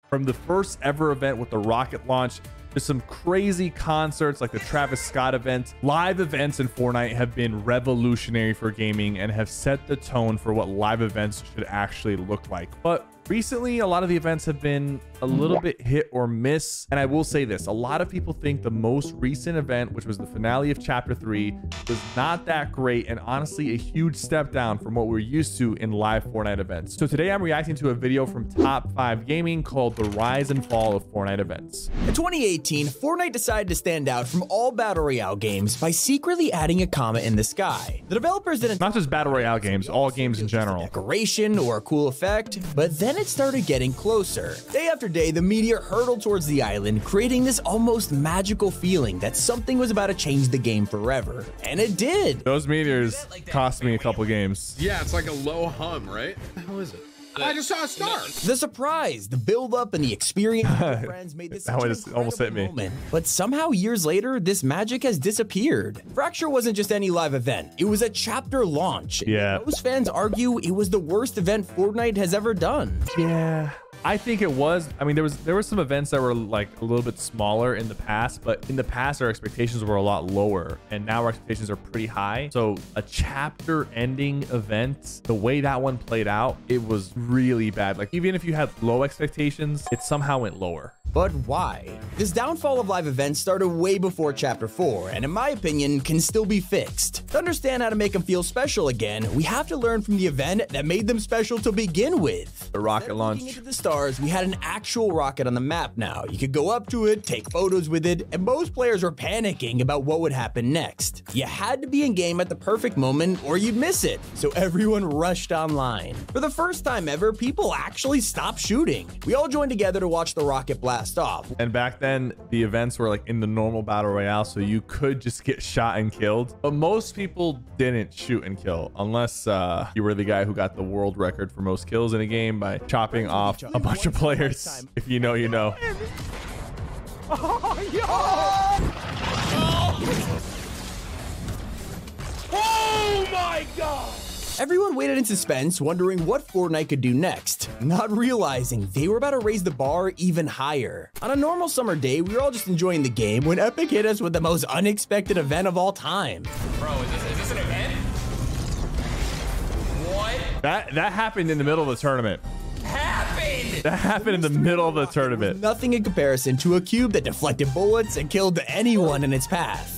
From the first ever event with the rocket launch to some crazy concerts like the Travis Scott event, live events in Fortnite have been revolutionary for gaming and have set the tone for what live events should actually look like. But recently, a lot of the events have been a little bit hit or miss. And I will say this, a lot of people think the most recent event, which was the finale of Chapter 3, was not that great and honestly a huge step down from what we're used to in live Fortnite events. So today I'm reacting to a video from Top 5 Gaming called The Rise and Fall of Fortnite Events. In 2018, Fortnite decided to stand out from all Battle Royale games by secretly adding a comet in the sky. The developers didn't Not just Battle Royale games, all games in general. Decoration or a cool effect, but then it started getting closer. Day after day, the meteor hurtled towards the island, creating this almost magical feeling that something was about to change the game forever. And it did. Those meteors cost me a couple games. Yeah, it's like a low hum, right? What the hell is it? I just saw a star. The surprise, the build-up, and the experience with your friends made this That one just almost hit me. moment. But somehow, years later, this magic has disappeared. Fracture wasn't just any live event. It was a chapter launch. Yeah. Most fans argue it was the worst event Fortnite has ever done. Yeah. I think it was. I mean, there were some events that were like a little bit smaller in the past, but in the past our expectations were a lot lower, and now our expectations are pretty high. So a chapter ending event, the way that one played out, it was really bad. Like even if you had low expectations, it somehow went lower. But why? This downfall of live events started way before Chapter 4, and in my opinion, can still be fixed. To understand how to make them feel special again, we have to learn from the event that made them special to begin with. The rocket launch. Looking into the stars, we had an actual rocket on the map now. You could go up to it, take photos with it, and most players were panicking about what would happen next. You had to be in game at the perfect moment or you'd miss it, so everyone rushed online. For the first time ever, people actually stopped shooting. We all joined together to watch the rocket blast off. And back then the events were like in the normal battle royale, so you could just get shot and killed, but most people didn't shoot and kill unless you were the guy who got the world record for most kills in a game by chopping off a bunch of players. If you know, you know. Oh my god! Everyone waited in suspense, wondering what Fortnite could do next, not realizing they were about to raise the bar even higher. On a normal summer day, we were all just enjoying the game when Epic hit us with the most unexpected event of all time. Bro, is this an event? What? That happened in the middle of the tournament. That happened in the middle of the tournament. Nothing in comparison to a cube that deflected bullets and killed anyone in its path.